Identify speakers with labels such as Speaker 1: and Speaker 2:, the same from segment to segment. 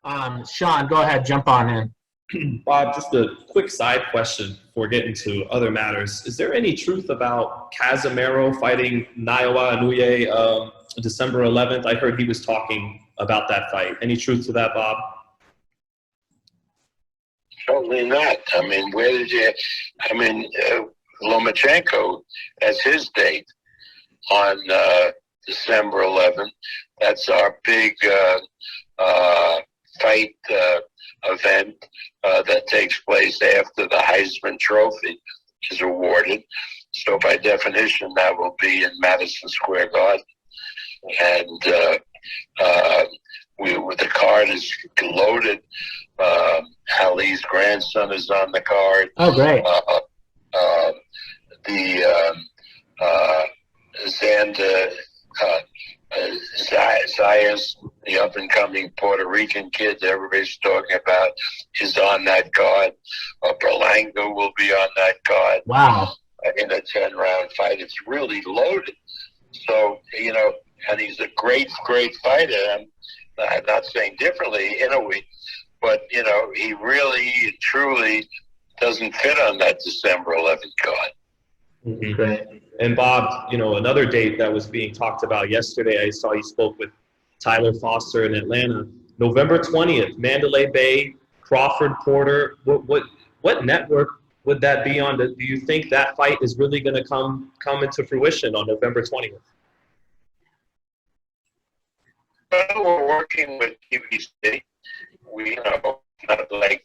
Speaker 1: Shawn, go ahead, jump on in.
Speaker 2: Bob, just a quick side question before getting to other matters. Is there any truth about Casemiro fighting Naoya Inoue December 11th? I heard he was talking about that fight. Any truth to that, Bob?
Speaker 3: Certainly not. I mean, where did you? I mean, Lomachenko, that's his date on December 11th. That's our big fight event that takes place after the Heisman Trophy is awarded. So by definition, that will be in Madison Square Garden. And the card is loaded. Ali's grandson is on the card.
Speaker 1: Oh, great.
Speaker 3: Xander Zayas, the up-and-coming Puerto Rican kid that everybody's talking about, is on that card. Berlanga will be on that card.
Speaker 1: Wow.
Speaker 3: In a 10-round fight. It's really loaded. So, and he's a great, great fighter. I'm not saying differently in a way, but, he really, truly doesn't fit on that December 11th card.
Speaker 2: Mm-hmm. Great. And Bob, another date that was being talked about yesterday, I saw you spoke with Tyler Foster in Atlanta. November 20th, Mandalay Bay, Crawford Porter. What network would that be on? Do you think that fight is really going to come into fruition on November 20th?
Speaker 3: Well, we're working with PBC. We not like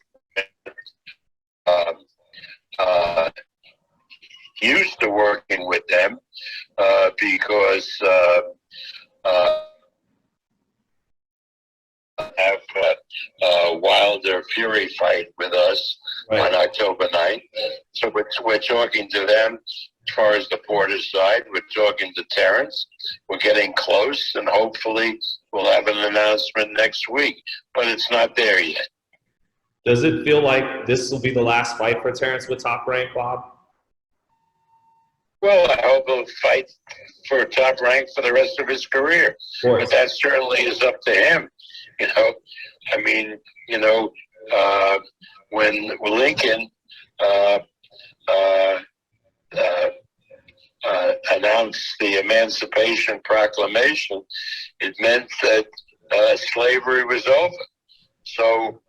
Speaker 3: used to working with them because have Wilder Fury fight with us on October 9th. So we're talking to them as far as the Porter side. We're talking to Terence. We're getting close, and hopefully we'll have an announcement next week. But it's not there yet.
Speaker 2: Does it feel like this will be the last fight for Terence with Top Rank, Bob?
Speaker 3: Well, I hope he'll fight for Top Rank for the rest of his career. But that certainly is up to him. I mean, when Lincoln announced the Emancipation Proclamation, it meant that slavery was over. So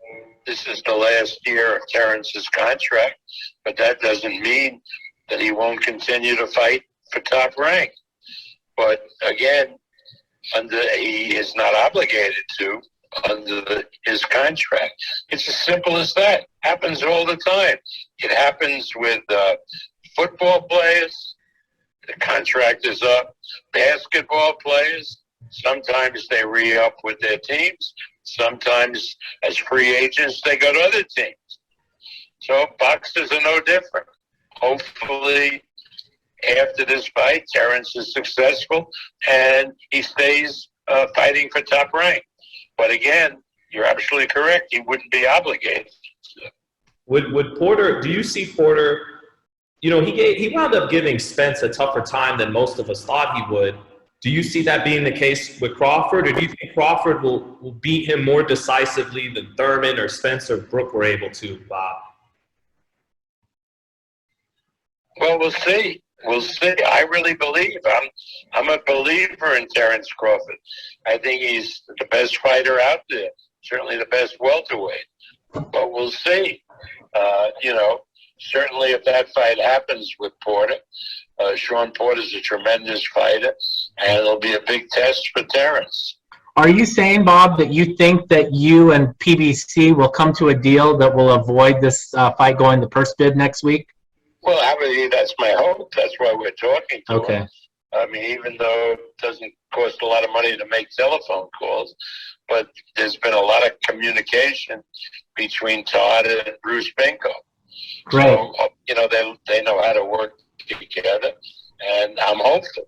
Speaker 3: this is the last year of Terence's contract, but that doesn't mean that he won't continue to fight for Top Rank. But again, he is not obligated to under his contract. It's as simple as that. Happens all the time. It happens with football players. The contract is up. Basketball players, sometimes they re-up with their teams. Sometimes as free agents, they go to other teams. So boxers are no different. Hopefully, after this fight, Terence is successful and he stays fighting for Top Rank. But again, you're absolutely correct. He wouldn't be obligated.
Speaker 2: Would Porter? Do you see Porter? He wound up giving Spence a tougher time than most of us thought he would. Do you see that being the case with Crawford, or do you think Crawford will beat him more decisively than Thurman or Spence or Brook were able to, Bob?
Speaker 3: Well, we'll see. We'll see. I really believe. I'm a believer in Terence Crawford. I think he's the best fighter out there. Certainly the best welterweight. But we'll see. Certainly if that fight happens with Porter, Shawn Porter's a tremendous fighter, and it'll be a big test for Terence.
Speaker 1: Are you saying, Bob, that you think that you and PBC will come to a deal that will avoid this fight going to purse bid next week?
Speaker 3: Well, I believe that's my hope. That's why we're talking to
Speaker 1: Okay.
Speaker 3: him. I mean, even though it doesn't cost a lot of money to make telephone calls, but there's been a lot of communication between Todd and Bruce Binko.
Speaker 1: Great.
Speaker 3: So, they know how to work together, and I'm hopeful.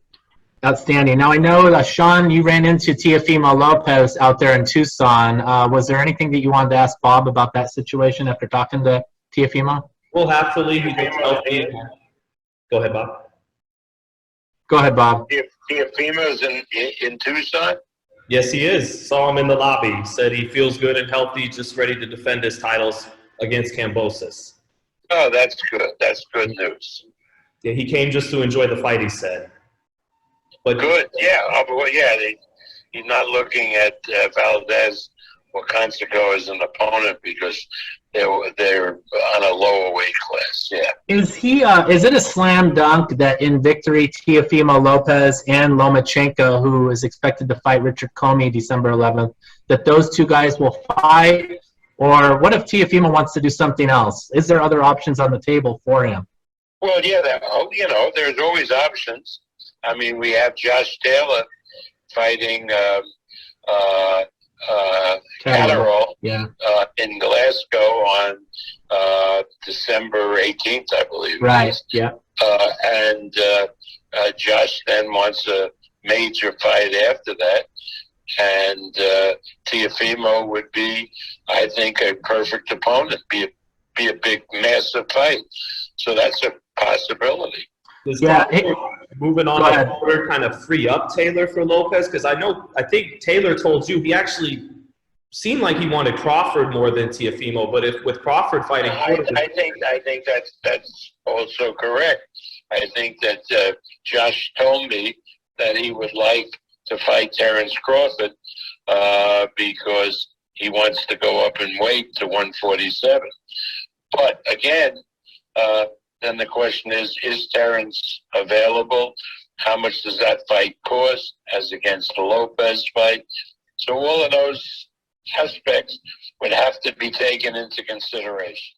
Speaker 1: Outstanding. Now, I know, Shawn, you ran into Teofimo Lopez out there in Tucson. Was there anything that you wanted to ask Bob about that situation after talking to Teofimo?
Speaker 2: Well, happily, he was healthy. Go ahead, Bob.
Speaker 1: Go ahead, Bob.
Speaker 3: Teofimo's in Tucson?
Speaker 2: Yes, he is. Saw him in the lobby. Said he feels good and healthy, just ready to defend his titles against Kambosos.
Speaker 3: Oh, that's good. That's good news.
Speaker 2: Yeah, he came just to enjoy the fight, he said. But
Speaker 3: Good. Yeah. Well, yeah. He's not looking at Valdez or Conseco as an opponent because they're on a lower weight class. Yeah.
Speaker 1: Is he? Is it a slam dunk that in victory, Teofimo Lopez and Lomachenko, who is expected to fight Richard Comey December 11th, that those two guys will fight? Or what if Teofimo wants to do something else? Is there other options on the table for him?
Speaker 3: Well, yeah. There's always options. I mean, we have Josh Taylor fighting Catterall in Glasgow on December 18th, I believe.
Speaker 1: Right, yeah.
Speaker 3: And Josh then wants a major fight after that. And Teofimo would be, I think, a perfect opponent, be a big, massive fight. So that's a possibility.
Speaker 2: Moving on to Porter kind of free up Taylor for Lopez? Because I think Taylor told you he actually seemed like he wanted Crawford more than Teofimo, but if with Crawford fighting Porter,
Speaker 3: I think that's also correct. I think that Josh told me that he would like to fight Terence Crawford because he wants to go up in weight to 147. But again, then the question is Terence available? How much does that fight cost as against the Lopez fight? So all of those aspects would have to be taken into consideration.